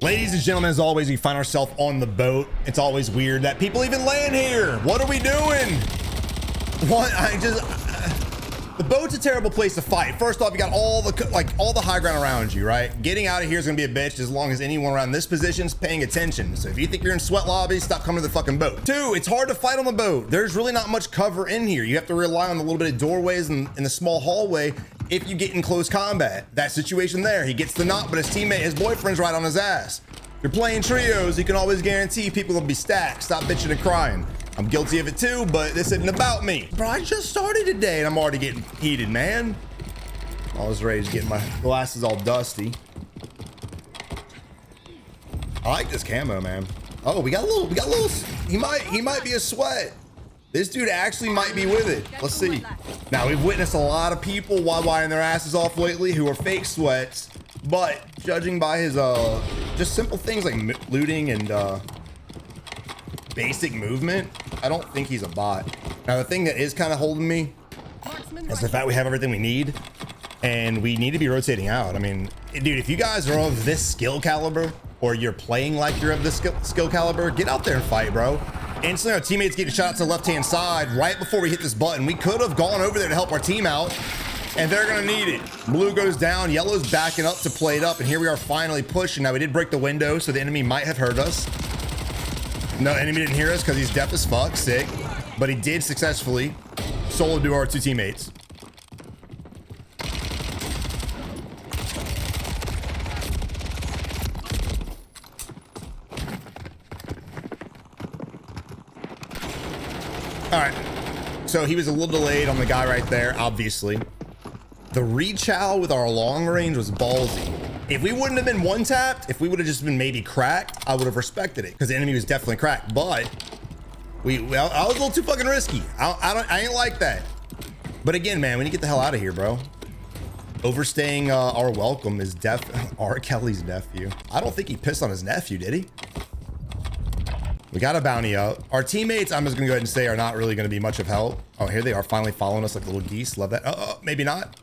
Ladies and gentlemen, as always, we find ourselves on the boat. It's always weird that people even land here. What are we doing? What? The boat's a terrible place to fight. First off, you got all the high ground around you, right? Getting out of here is gonna be a bitch as long as anyone around this position is paying attention. So if you think you're in sweat lobbies, stop coming to the fucking boat. Two, it's hard to fight on the boat. There's really not much cover in here. You have to rely on the little bit of doorways and the small hallway if you get in close combat. That situation there, he gets the knock, but his boyfriend's right on his ass. If you're playing trios, you can always guarantee people will be stacked. Stop bitching and crying. I'm guilty of it too, but this isn't about me. Bro, I just started today and I'm already getting heated, man. I was ready to get my glasses all dusty. I like this camo, man. Oh, we got a little, he might be a sweat. This dude actually might be with it. Let's see. Now, we've witnessed a lot of people YYing their asses off lately who are fake sweats, but judging by his just simple things like looting and basic movement, I don't think he's a bot. Now, the thing that is kind of holding me is the fact we have everything we need and we need to be rotating out. I mean, dude, if you guys are of this skill caliber or you're playing like you're of this skill caliber, get out there and fight, bro. Instantly, our teammates getting shot to the left-hand side right before we hit this button. We could have gone over there to help our team out, and they're gonna need it. Blue goes down, yellow's backing up to play it up, and here we are finally pushing. Now, we did break the window, so the enemy might have heard us. No, enemy didn't hear us because he's deaf as fuck, sick. But he did successfully solo duo our two teammates. All right, so he was a little delayed on the guy right there, obviously. The rechow with our long range was ballsy. If we wouldn't have been one tapped, if we would have just been maybe cracked, I would have respected it because the enemy was definitely cracked. But I was a little too fucking risky. I ain't like that. But again, man, we need to get the hell out of here, bro. Overstaying our welcome is R. Kelly's nephew. I don't think he pissed on his nephew, did he? We got a bounty up. Our teammates, I'm just gonna go ahead and say, are not really gonna be much of help. Oh, here they are finally following us like little geese. Love that. Maybe not.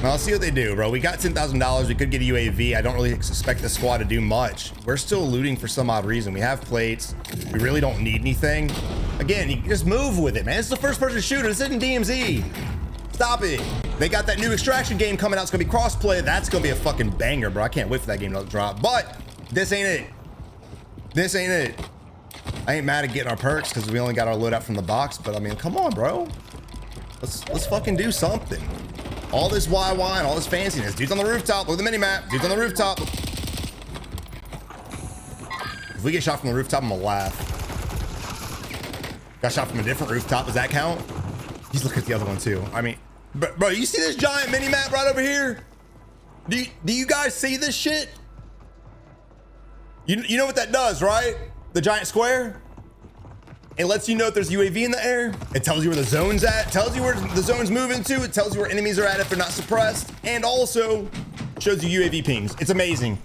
Well, I'll see what they do, bro. We got $10,000. We could get a UAV. I don't really expect the squad to do much. We're still looting for some odd reason. We have plates. We really don't need anything. Again, you can just move with it, man. It's the first person shooter. This isn't DMZ. Stop it. They got that new extraction game coming out. It's gonna be crossplay. That's gonna be a fucking banger, bro. I can't wait for that game to drop. But this ain't it. This ain't it. I ain't mad at getting our perks because we only got our loadout from the box. But I mean, come on, bro. Let's fucking do something. All this YY and all this fanciness. Dude's on the rooftop. Look at the mini map. Dude's on the rooftop. If we get shot from the rooftop, I'm gonna laugh. Got shot from a different rooftop. Does that count? He's looking at the other one too. I mean, bro, you see this giant mini map right over here? Do you guys see this shit? You know what that does, right? The giant square? It lets you know if there's UAV in the air. It tells you where the zone's at. It tells you where the zone's moving to. It tells you where enemies are at if they're not suppressed. And also shows you UAV pings. It's amazing.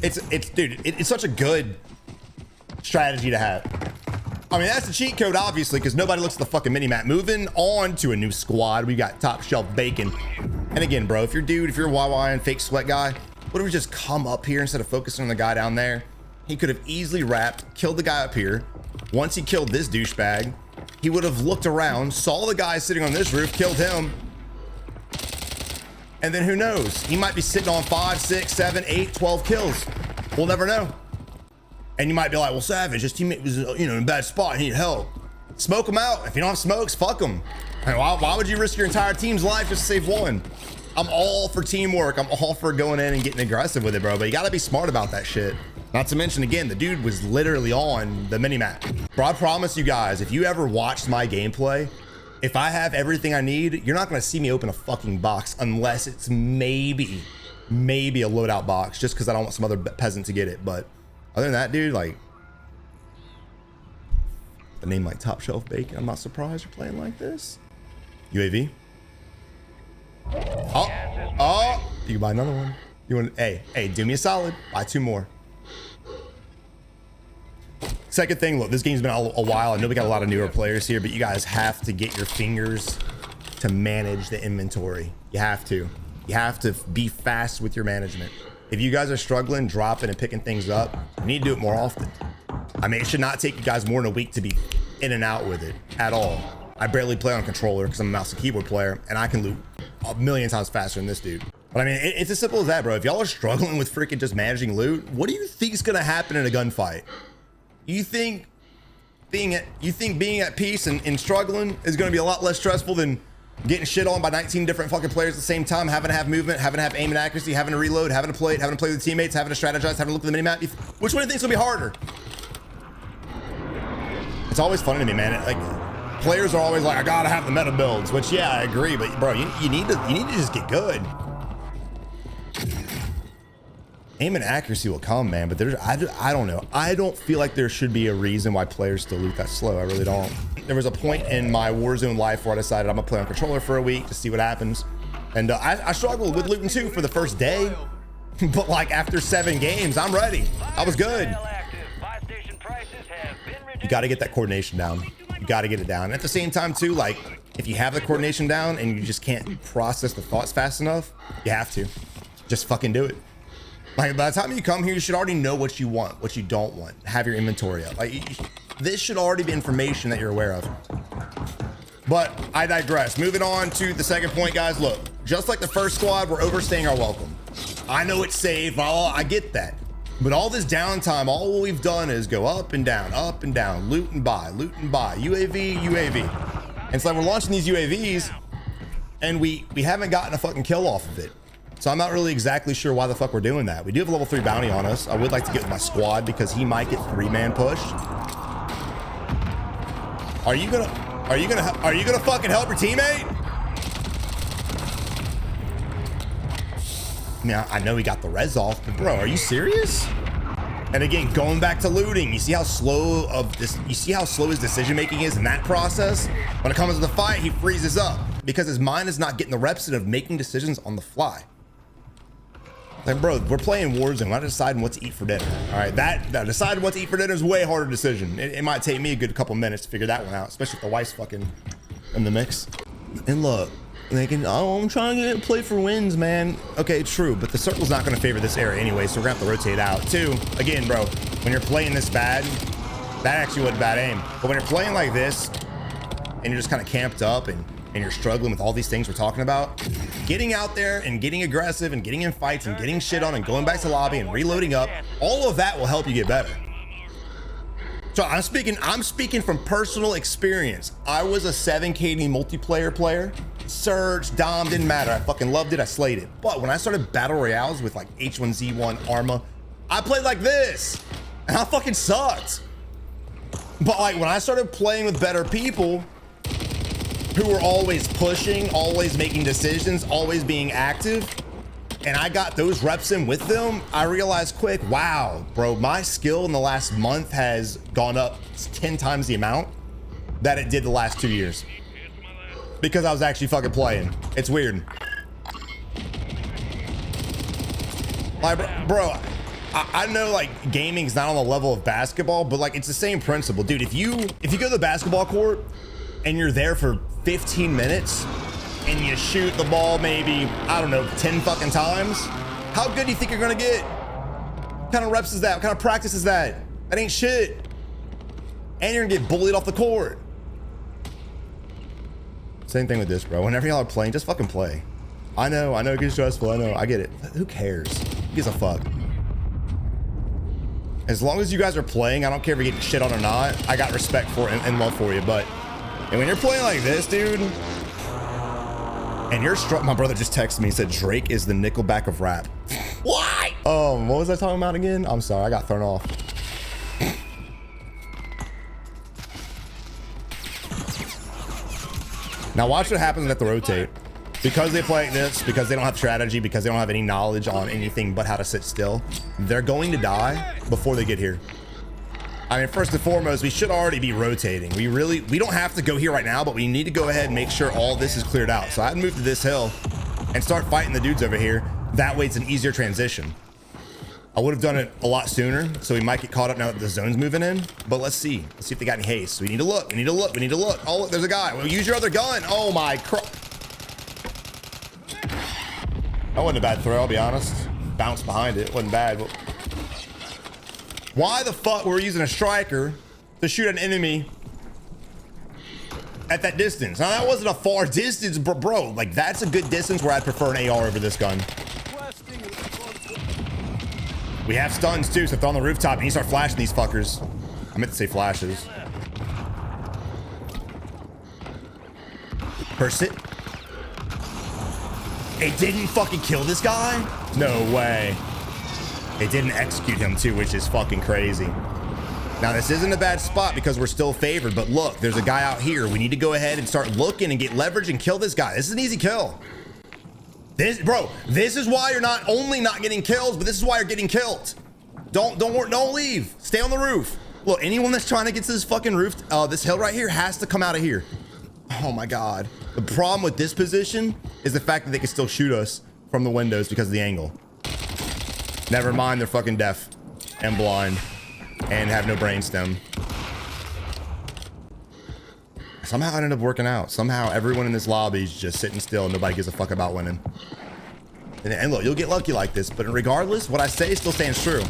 Dude, it's such a good strategy to have. I mean, that's the cheat code, obviously, because nobody looks at the fucking mini-map. Moving on to a new squad. We got top shelf bacon. And again, bro, if you're a YY and fake sweat guy, what if we just come up here instead of focusing on the guy down there? He could have easily wrapped, killed the guy up here. Once he killed this douchebag, he would have looked around, saw the guy sitting on this roof, killed him. And then who knows? He might be sitting on 5, 6, 7, 8, 12 kills. We'll never know. And you might be like, well, Savage, his teammate was, in a bad spot. He needed help. Smoke him out. If you don't have smokes, fuck him. I mean, why would you risk your entire team's life just to save one? I'm all for teamwork. I'm all for going in and getting aggressive with it, bro. But you gotta be smart about that shit. Not to mention, again, the dude was literally on the mini-map. Bro, I promise you guys, if you ever watched my gameplay, if I have everything I need, you're not gonna see me open a fucking box unless it's maybe a loadout box, just because I don't want some other peasant to get it. But other than that, dude, like, a name like Top Shelf Bacon, I'm not surprised you're playing like this. UAV. Oh, you can buy another one. You want? Hey, do me a solid. Buy 2 more. Second thing, look, this game's been a while. I know we got a lot of newer players here, but you guys have to get your fingers to manage the inventory. You have to. You have to be fast with your management. If you guys are struggling, dropping and picking things up, you need to do it more often. I mean, it should not take you guys more than a week to be in and out with it at all. I barely play on a controller because I'm a mouse and keyboard player, and I can loot a million times faster than this dude. But I mean, it's as simple as that, bro. If y'all are struggling with freaking just managing loot, what do you think is gonna happen in a gunfight? You think being at peace and struggling is gonna be a lot less stressful than getting shit on by 19 different fucking players at the same time, having to have movement, having to have aim and accuracy, having to reload, having to play with teammates, having to strategize, having to look at the minimap? Which one do you think is gonna be harder? It's always funny to me, man. Like, players are always like, I gotta have the meta builds, which yeah, I agree, but bro, you need to just get good. Aim and accuracy will come, man, but I don't know. I don't feel like there should be a reason why players still loot that slow. I really don't. There was a point in my Warzone life where I decided I'm gonna play on controller for a week to see what happens. And I struggled with looting too for the first day, but like after 7 games, I'm ready. I was good. You gotta get that coordination down. You gotta get it down. At the same time too, like if you have the coordination down and you just can't process the thoughts fast enough, you have to. Just fucking do it. Like by the time you come here, you should already know what you want, what you don't want. Have your inventory up. Like this should already be information that you're aware of. But I digress. Moving on to the second point, guys. Look, just like the first squad, we're overstaying our welcome. I know it's safe. I get that. But all this downtime, all we've done is go up and down, loot and buy, UAV, UAV. And so we're launching these UAVs and we haven't gotten a fucking kill off of it. So I'm not really exactly sure why the fuck we're doing that. We do have a level 3 bounty on us. I would like to get with my squad because he might get 3-man pushed. Are you gonna fucking help your teammate? Now I know he got the res off, but bro, are you serious? And again, going back to looting, you see how slow his decision making is in that process? When it comes to the fight, he freezes up because his mind is not getting the reps in of making decisions on the fly. Like, bro, we're playing Warzone. We're not deciding what to eat for dinner. All right, that deciding what to eat for dinner is a way harder decision. It might take me a good couple minutes to figure that one out, especially if the wife's fucking in the mix. And look, I'm trying to play for wins, man. Okay, true, but the circle's not going to favor this area anyway, so we're going to have to rotate out. Too, again, bro, when you're playing this bad, that actually wasn't bad aim. But when you're playing like this, and you're just kind of camped up and you're struggling with all these things we're talking about, getting out there and getting aggressive and getting in fights and getting shit on and going back to lobby and reloading up, all of that will help you get better. So I'm speaking from personal experience. I was a 7KD multiplayer player. Surge, Dom, didn't matter. I fucking loved it. I slayed it. But when I started battle royales with like H1Z1, Arma, I played like this and I fucking sucked. But like when I started playing with better people who were always pushing, always making decisions, always being active, and I got those reps in with them, I realized quick, wow, bro, my skill in the last month has gone up 10 times the amount that it did the last 2 years. Because I was actually fucking playing. It's weird. Like, bro, I know like gaming's not on the level of basketball, but like it's the same principle. Dude, if you go to the basketball court and you're there for 15 minutes and you shoot the ball maybe, I don't know, 10 fucking times, how good do you think you're gonna get? What kind of reps is that? What kind of practice is that? That ain't shit. And you're gonna get bullied off the court. Same thing with this, bro. Whenever y'all are playing, just fucking play. I know it gets stressful. I know, I get it. Who cares? Who gives a fuck? As long as you guys are playing, I don't care if you're getting shit on or not. I got respect for it and love for you, but and when you're playing like this, dude, and you're my brother just texted me and said Drake is the Nickelback of rap. Why? What was I talking about again? I'm sorry, I got thrown off. Now watch what happens when they have to rotate. Because they play like this, because they don't have strategy, because they don't have any knowledge on anything but how to sit still, they're going to die before they get here. I mean, first and foremost, we should already be rotating. We don't have to go here right now, but we need to go ahead and make sure all this is cleared out. So I'd move to this hill and start fighting the dudes over here. That way it's an easier transition. I would have done it a lot sooner, so we might get caught up now that the zone's moving in, but let's see. Let's see if they got any haste. We need to look, we need to look, we need to look. Oh, look, there's a guy. Well, use your other gun. Oh my That wasn't a bad throw, I'll be honest. Bounce behind it, wasn't bad. But why the fuck were we using a striker to shoot an enemy at that distance? Now that wasn't a far distance, but bro, like that's a good distance where I'd prefer an AR over this gun. We have stuns too, so if they're on the rooftop, you need to start flashing these fuckers. I meant to say flashes. Burst it. It didn't fucking kill this guy? No way. It didn't execute him too, which is fucking crazy. Now this isn't a bad spot because we're still favored, but look, there's a guy out here. We need to go ahead and start looking and get leverage and kill this guy. This is an easy kill. This, bro, this is why you're not only not getting kills, but this is why you're getting killed. Don't leave. Stay on the roof. Look, anyone that's trying to get to this fucking roof, this hill right here has to come out of here. Oh my God. The problem with this position is the fact that they can still shoot us from the windows because of the angle. Never mind, they're fucking deaf and blind and have no brainstem. Somehow it ended up working out. Somehow everyone in this lobby is just sitting still and nobody gives a fuck about winning. And look, you'll get lucky like this, but regardless, what I say still stands true.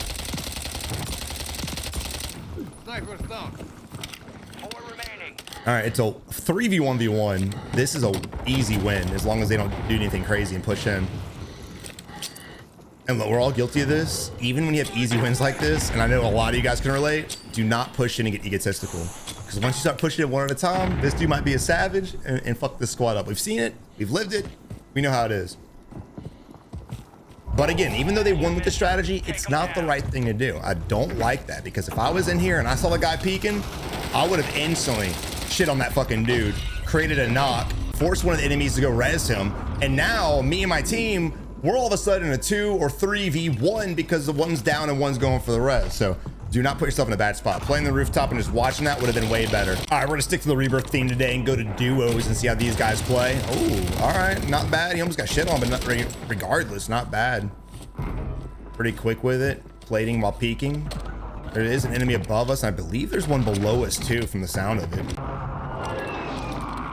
All right, it's a 3v1v1. This is a easy win as long as they don't do anything crazy and push in. And look, we're all guilty of this. Even when you have easy wins like this, and I know a lot of you guys can relate, do not push in and get egotistical. Because once you start pushing it one at a time, this dude might be a savage and fuck this squad up. We've seen it, we've lived it, we know how it is. But again, even though they won with the strategy, it's not the right thing to do. I don't like that because if I was in here and I saw the guy peeking, I would have instantly shit on that fucking dude, created a knock, forced one of the enemies to go res him, and now me and my team, we're all of a sudden a 2 or 3v1 because the one's down and one's going for the res. So do not put yourself in a bad spot. Playing the rooftop and just watching that would have been way better. All right, we're gonna stick to the Rebirth theme today and go to duos and see how these guys play. Oh, all right, not bad. He almost got shit on, but not regardless, not bad. Pretty quick with it, plating while peeking. There is an enemy above us, and I believe there's one below us too from the sound of it.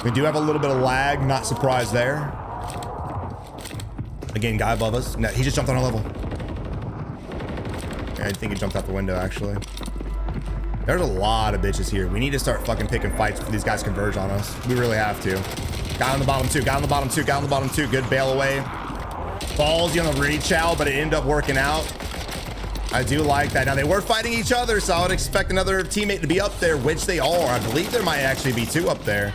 We do have a little bit of lag, not surprised there. Again, guy above us. No, he just jumped on our level. Yeah, I think he jumped out the window, actually. There's a lot of bitches here. We need to start fucking picking fights before these guys converge on us. We really have to. Guy on the bottom two, guy on the bottom two, guy on the bottom two. Good bail away. Ballsy on the reach out, but it ended up working out. I do like that. Now, they were fighting each other, so I would expect another teammate to be up there, which they are. I believe there might actually be two up there.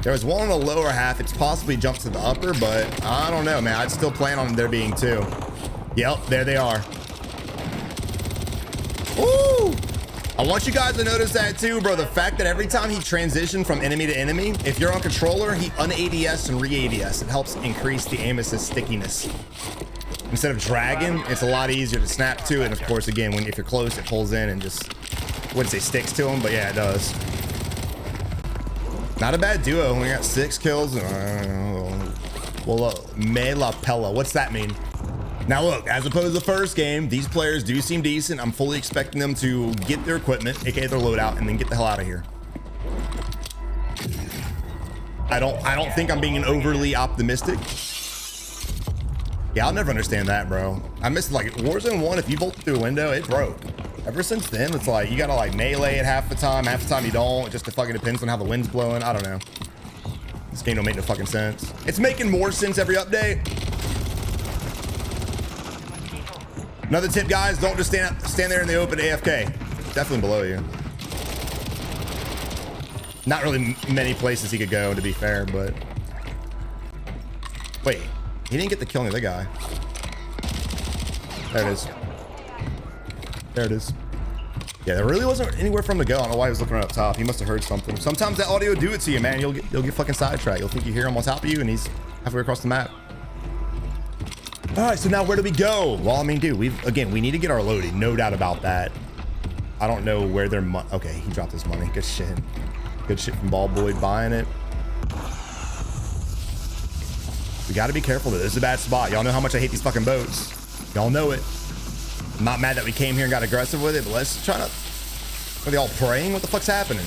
There was one in the lower half. It's possibly jumped to the upper, but I don't know, man. I'd still plan on there being two. Yep, there they are. Ooh! I want you guys to notice that too, bro. The fact that every time he transitioned from enemy to enemy, if you're on controller, he un-ADS and re-ADS. It helps increase the aim assist stickiness. Instead of dragging, it's a lot easier to snap to. And of course, again, if you're close, it pulls in and just, I wouldn't say sticks to him, but yeah, it does. Not a bad duo. We got 6 kills. Well, me la pella. What's that mean? Now look, as opposed to the first game, these players do seem decent. I'm fully expecting them to get their equipment, aka their loadout, and then get the hell out of here. I don't think I'm being overly optimistic. Yeah, I'll never understand that, bro. I missed like Warzone 1. If you bolted through a window, it broke. Ever since then, it's like you gotta like melee it half the time you don't. It just fucking depends on how the wind's blowing. I don't know. This game don't make no fucking sense. It's making more sense every update. Another tip, guys, don't just stand there in the open AFK. Definitely below you. Not really many places he could go, to be fair, but wait, he didn't get the kill on the other guy. There it is. There it is. Yeah, there really wasn't anywhere for him to go. I don't know why he was looking right up top. He must have heard something. Sometimes that audio do it to you, man. You'll get fucking sidetracked. You'll think you hear him on top of you, and he's halfway across the map. All right, so now where do we go? Well, I mean, dude, we need to get our loading, no doubt about that. I don't know where their money. Okay, he dropped his money. Good shit. Good shit from Ball Boy buying it. We got to be careful. This is a bad spot. Y'all know how much I hate these fucking boats. Y'all know it. I'm not mad that we came here and got aggressive with it, but let's try to. Are they all praying? What the fuck's happening?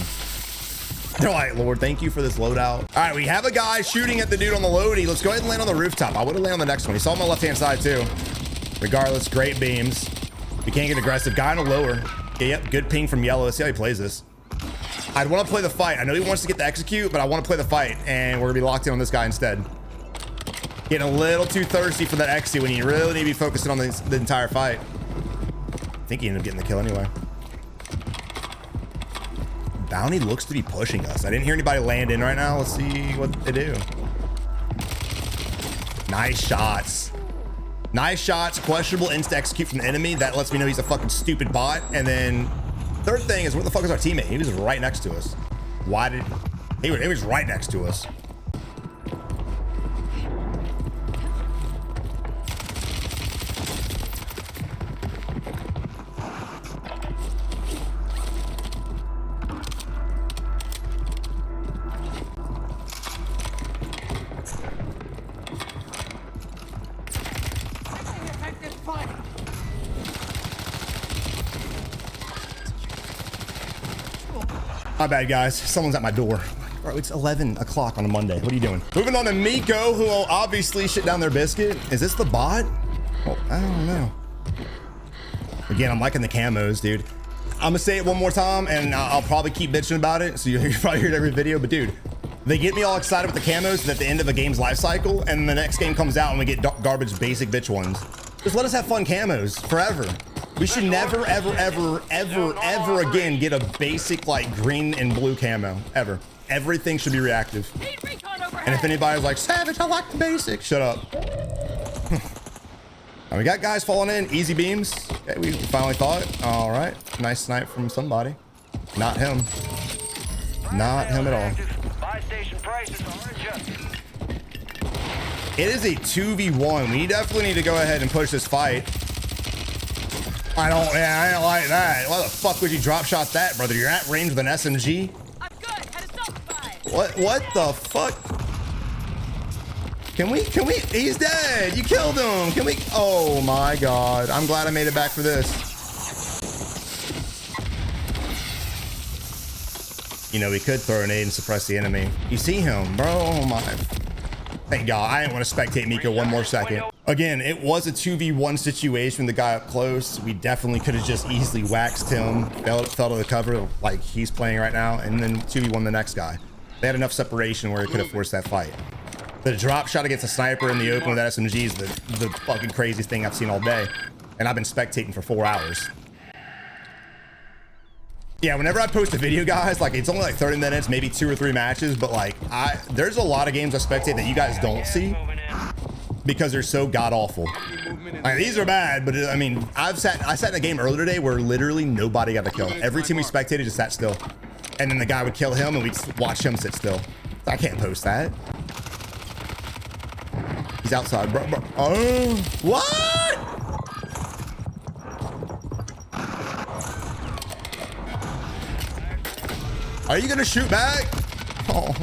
They're like, Lord, thank you for this loadout. All right, we have a guy shooting at the dude on the loadie. Let's go ahead and land on the rooftop. I would have landed on the next one. He saw him on the left-hand side too. Regardless, great beams. We can't get aggressive. Guy on the lower. Yeah, yep, good ping from yellow. Let's see how he plays this. I'd want to play the fight. I know he wants to get the execute, but I want to play the fight, and we're gonna be locked in on this guy instead. Getting a little too thirsty for that execute when you really need to be focusing on the entire fight. I think he ended up getting the kill anyway. Bounty looks to be pushing us. I didn't hear anybody land in right now. Let's see what they do. Nice shots. Nice shots. Questionable insta execute from the enemy. That lets me know he's a fucking stupid bot. And then third thing is, where the fuck is our teammate? He was right next to us. Why did he was right next to us. My bad, guys. Someone's at my door. Bro, it's 11 o'clock on a Monday. What are you doing? Moving on to Miko, who will obviously shit down their biscuit. Is this the bot? Oh, I don't know. Again, I'm liking the camos, dude. I'm gonna say it one more time, and I'll probably keep bitching about it, so you probably hear it every video, but dude, they get me all excited with the camos at the end of a game's life cycle, and the next game comes out and we get garbage basic bitch ones. Just let us have fun camos forever. We should never, ever, ever, ever, ever again get a basic like green and blue camo, ever. Everything should be reactive. And if anybody's like, Savage, I like the basic, shut up. Now we got guys falling in, easy beams. Okay, we finally thought, all right, nice snipe from somebody. Not him. Not him at all. It is a 2v1. We definitely need to go ahead and push this fight. I don't like that. Why the fuck would you drop shot that, brother? You're at range with an SMG? I'm good. Had a self-buy. What the fuck? Can we, he's dead. You killed him. Can we, oh my God. I'm glad I made it back for this. You know, we could throw an aid and suppress the enemy. You see him, bro. Oh my. Thank God. I didn't want to spectate Miko one more second. Again, it was a 2v1 situation with the guy up close. We definitely could have just easily waxed him, fell to the cover like he's playing right now, and then 2v1 the next guy. They had enough separation where it could have forced that fight. The drop shot against a sniper in the open with that SMG is the fucking craziest thing I've seen all day. And I've been spectating for 4 hours. Yeah, whenever I post a video, guys, like it's only like 30 minutes, maybe 2 or 3 matches, but like there's a lot of games I spectate that you guys don't see because they're so god awful. Like, these are bad, but I mean, I sat in a game earlier today where literally nobody got a kill. Every team we spectated just sat still, and then the guy would kill him, and we'd watch him sit still. I can't post that. He's outside, bro. Oh, what? Are you gonna shoot back? Oh.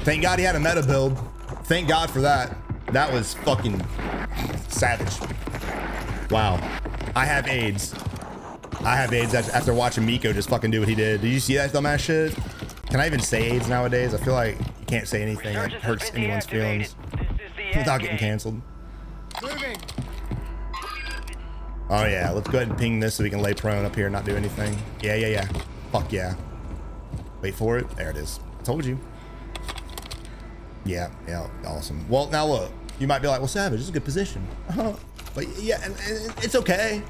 Thank God he had a meta build. Thank God for that. That was fucking savage. Wow. I have AIDS. I have AIDS after watching Miko just fucking do what he did. Did you see that dumbass shit? Can I even say AIDS nowadays? I feel like you can't say anything that hurts anyone's feelings without getting canceled. Oh yeah, let's go ahead and ping this so we can lay prone up here and not do anything. Yeah. Fuck yeah. Wait for it. There it is. I told you. Yeah, awesome. Well, now look, you might be like, well, Savage, this is a good position. But yeah, and it's okay.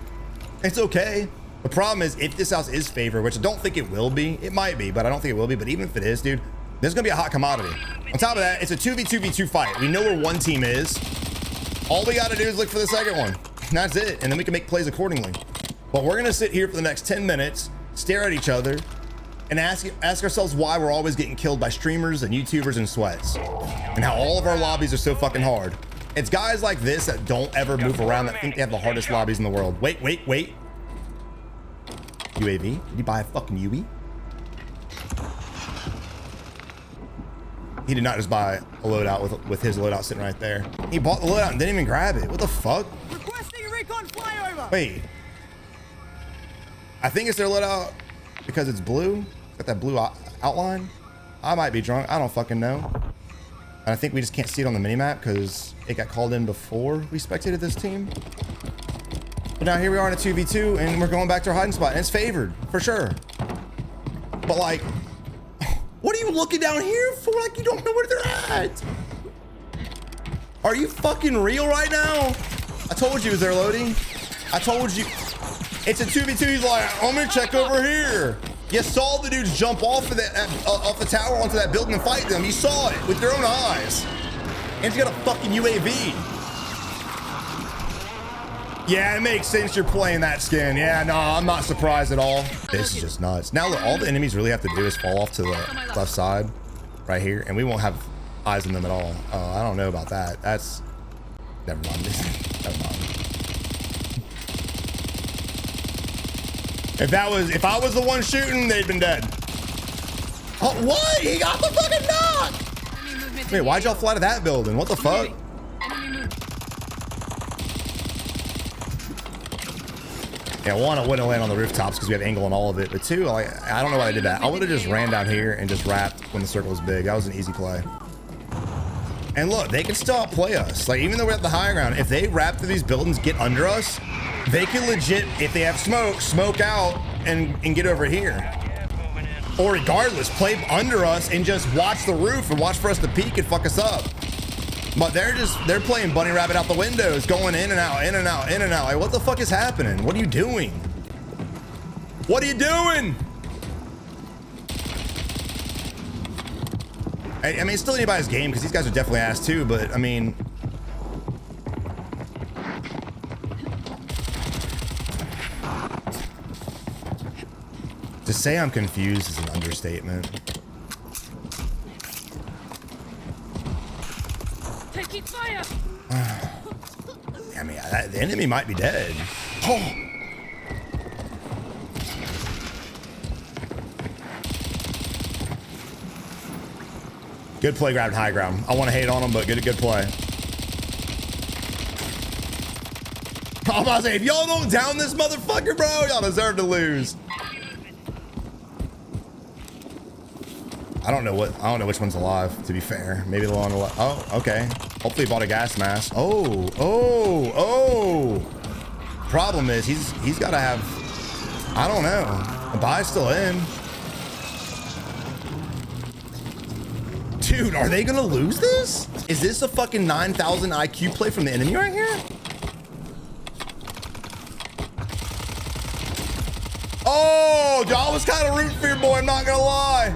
It's okay. The problem is, if this house is favored, which I don't think it will be, it might be, but I don't think it will be. But even if it is, dude, there's gonna be a hot commodity. On top of that, it's a 2v2v2 fight. We know where one team is. All we gotta do is look for the second one. And that's it, and then we can make plays accordingly. But we're gonna sit here for the next 10 minutes, stare at each other, and ask ourselves why we're always getting killed by streamers and YouTubers and sweats, and how all of our lobbies are so fucking hard. It's guys like this that don't ever move around that think they have the hardest lobbies in the world. Wait. UAV? Did you buy a fucking UE? He did not just buy a loadout with his loadout sitting right there. He bought the loadout and didn't even grab it. What the fuck? Requesting a recon flyover. Wait. I think it's their loadout because it's blue. Got that blue outline. I might be drunk. I don't fucking know. And I think we just can't see it on the minimap because it got called in before we spectated this team. But now here we are in a 2v2 and we're going back to our hiding spot and it's favored for sure. But like, what are you looking down here for? Like you don't know where they're at. Are you fucking real right now? I told you it was there, Lodi. I told you. It's a 2v2. He's like, I'm gonna check over here. You saw the dudes jump off of off the tower onto that building and fight them. You saw it with your own eyes. And he's got a fucking UAV. Yeah, it makes sense you're playing that skin. Yeah, no, I'm not surprised at all. This is just nuts. Now look, all the enemies really have to do is fall off to the left side right here, and we won't have eyes on them at all. I don't know about that. That's, never mind. Never mind. If I was the one shooting, they'd been dead. Oh, what? He got the fucking knock. Wait, why'd y'all fly to that building? What the fuck? Yeah, one, I wouldn't land on the rooftops because we have angle on all of it. But two, like, I don't know why I did that. I would have just ran down here and just wrapped when the circle was big. That was an easy play. And look, they can still outplay us. Like, even though we're at the high ground, if they wrap through these buildings, get under us, they can legit, if they have smoke out and get over here. Or regardless, play under us and just watch the roof and watch for us to peek and fuck us up. But they're playing bunny rabbit out the windows, going in and out, in and out, in and out. Like, what the fuck is happening? What are you doing? What are you doing? I mean, it's still anybody's game because these guys are definitely ass too, but I mean, to say I'm confused is an understatement. Taking fire. I mean, the enemy might be dead. Oh. Good play, grabbed high ground. I want to hate on him, but good play. I'm about to say, if y'all don't down this motherfucker, bro, y'all deserve to lose. I don't know which one's alive, to be fair. Maybe the one alive. Oh, okay. Hopefully he bought a gas mask. Oh. Problem is he's got to have, I don't know. The buy's still in. Dude, are they gonna lose this? Is this a fucking 9,000 IQ play from the enemy right here? Oh, y'all was kind of rooting for your boy, I'm not gonna lie.